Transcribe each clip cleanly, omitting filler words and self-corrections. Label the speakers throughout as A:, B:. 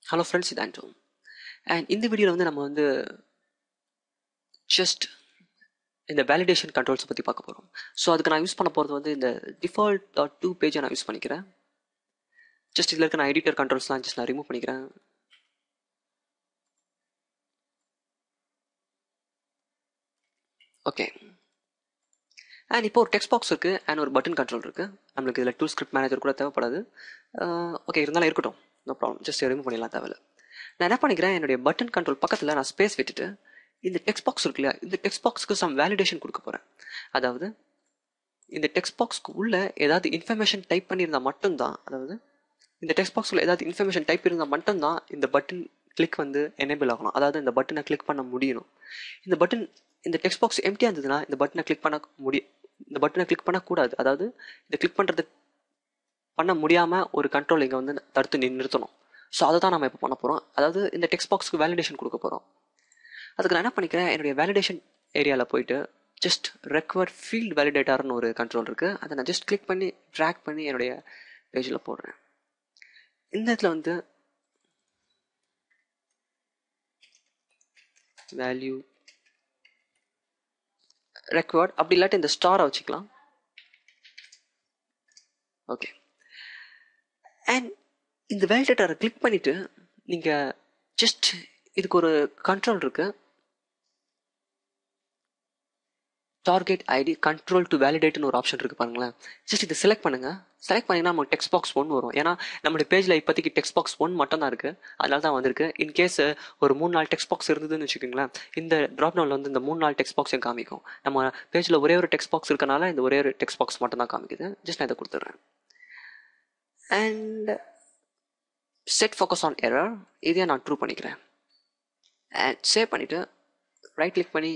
A: Hello friends, இது ஆண்டோ. And இந்த வீடியோவில் வந்து நம்ம வந்து ஜஸ்ட் இந்த வேலிடேஷன் கண்ட்ரோல்ஸை பற்றி பார்க்க போகிறோம். ஸோ அதுக்கு நான் யூஸ் பண்ண போகிறது வந்து இந்த default.2 பேஜை நான் யூஸ் பண்ணிக்கிறேன். ஜஸ்ட் இதில் இருக்க நான் எடிட்டர் கண்ட்ரோல்ஸ்லாம் ஜஸ்ட் நான் ரிமூவ் பண்ணிக்கிறேன். ஓகே. அண்ட் இப்போ ஒரு டெக்ஸ்ட் பாக்ஸ் இருக்குது அண்ட் ஒரு பட்டன் கண்ட்ரோல் இருக்குது. நம்மளுக்கு இதில் டூல் ஸ்கிரிப்ட் மேனேஜர் கூட தேவைப்படாது. ஓகே, இருந்தாலும் இருக்கட்டும், நோ ப்ராப்ளம். ஜஸ்ட் ரிமூவ் பண்ணிடலாம், தேவையில்லை. நான் என்ன பண்ணிக்கிறேன், என்னுடைய பட்டன் கண்ட்ரோல் பக்கத்தில் நான் ஸ்பேஸ் விட்டுட்டு இந்த டெக்ஸ்ட் பாக்ஸ் இருக்கு இல்லையா, இந்த டெக்ஸ்ட் பாக்ஸ்க்கு சம் வேலிடேஷன் கொடுக்க போகிறேன். அதாவது இந்த டெக்ஸ்ட் பாக்ஸ்க்கு உள்ள ஏதாவது இன்ஃபர்மேஷன் டைப் பண்ணியிருந்தால் மட்டும்தான், அதாவது இந்த டெக்ஸ்ட் பாக்ஸில் ஏதாவது இன்ஃபர்மேஷன் டைப் இருந்தால் மட்டும்தான் இந்த பட்டன் கிளிக் வந்து எனேபிள் ஆகணும். அதாவது இந்த பட்டனை கிளிக் பண்ண முடியணும். இந்த டெக்ஸ்ட் பாக்ஸ் எம்டியாக இருந்ததுன்னா இந்த பட்டனை கிளிக் பண்ணக்கூடாது. அதாவது இதை கிளிக் பண்ண முடியாமல் ஒரு கண்ட்ரோல் இங்கே வந்து தடுத்து நிறுத்தணும். ஸோ அதை தான் நம்ம இப்போ பண்ண போகிறோம். அதாவது இந்த டெக்ஸ்ட் பாக்ஸ்க்கு வேலிடேஷன் கொடுக்க போகிறோம். அதுக்கு நான் என்ன பண்ணிக்கிறேன், என்னுடைய வேலிடேஷன் ஏரியாவில் போயிட்டு ஜஸ்ட் ரெக்வயர் ஃபீல்ட் வேலிடேட்டர்னு ஒரு கண்ட்ரோல் இருக்குது. அதை நான் ஜஸ்ட் கிளிக் பண்ணி ட்ராக் பண்ணி என்னுடைய பேஜில் போடுறேன். இந்த இடத்துல வந்து வேல்யூ ரெக்வயர்ட், அப்படி இல்லாட்டி இந்த ஸ்டாரை வச்சுக்கலாம். ஓகே. அண்ட் இந்த வேலிடேட்டரை கிளிக் பண்ணிவிட்டு நீங்கள் ஜஸ்ட் இதுக்கு ஒரு கண்ட்ரோல் இருக்குது, டார்கெட் ஐடி கண்ட்ரோல் டு வேலிடேட்னு ஒரு ஆப்ஷன் இருக்குது பாருங்களேன். ஜஸ்ட் இதை செலக்ட் பண்ணுங்கள். செலக்ட் பண்ணிங்கன்னா நமக்கு டெக்ஸ்ட் பாக்ஸ் 1 வரும். ஏன்னா நம்மளுடைய பேஜில் இப்போதைக்கு டெக்ஸ்ட் பாக்ஸ் 1 மட்டும் தான் இருக்குது, அதனால தான் வந்திருக்கு. இன்கேஸ் ஒரு 3-4 டெக்ஸ்ட் பாக்ஸ் இருந்ததுன்னு வச்சுக்கோங்களேன், இந்த ட்ராப் டவுனில் வந்து இந்த 3-4 டெக்ஸ்ட் பாக்ஸையும் காமிக்கும். நம்ம பேஜில் ஒரே ஒரு டெக்ஸ்ட் பாக்ஸ் இருக்கனால இந்த ஒரே ஒரு டெக்ஸ்ட் பாக்ஸ் மட்டும் தான் காமிக்குது. ஜஸ்ட் நான் இதை கொடுத்துட்றேன். And set focus on error, இதையே நான் ட்ரூ பண்ணிக்கிறேன். அண்ட் சேவ் பண்ணிவிட்டு ரைட் கிளிக் பண்ணி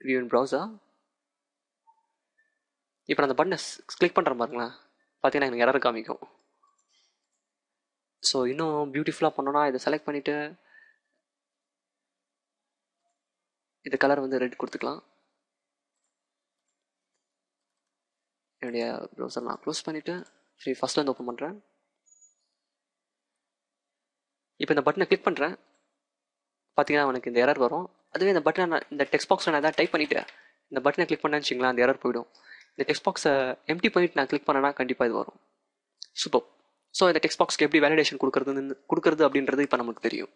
A: வியூ இன் ப்ரௌசர். இப்போ நான் அந்த பட்டனை கிளிக் பண்ணுறேன் பாருங்களேன், பார்த்தீங்கன்னா எனக்கு எரர் காமிக்கும். ஸோ இன்னும் பியூட்டிஃபுல்லாக பண்ணோன்னா இதை செலக்ட் பண்ணிவிட்டு இது கலர் வந்து ரெட் கொடுத்துக்கலாம். என்னுடைய ப்ரௌசர் நான் க்ளோஸ் பண்ணிவிட்டு சரி ஃபஸ்ட்டில் வந்து ஓப்பன் பண்ணுறேன். இப்போ இந்த பட்டனை கிளிக் பண்ணுறேன், பார்த்தீங்கன்னா எனக்கு இந்த எரர் வரும். அதுவே இந்த பட்டனை இந்த டெக்ஸ்ட் பாக்ஸில் நான் எதாவது டைப் பண்ணிவிட்டு இந்த பட்டனை கிளிக் பண்ணேன்னு வச்சுங்களேன், அந்த எரர் போயிடும். இந்த டெக்ஸ்ட் பாக்ஸை எம்டி பண்ணிட்டு நான் கிளிக் பண்ணேன்னா கண்டிப்பாக இது வரும். சூப்பர். ஸோ இந்த டெக்ஸ்ட் பாக்ஸ்க்கு எப்படி வேலிடேஷன் கொடுக்குறது அப்படின்றது இப்போ நமக்கு தெரியும்.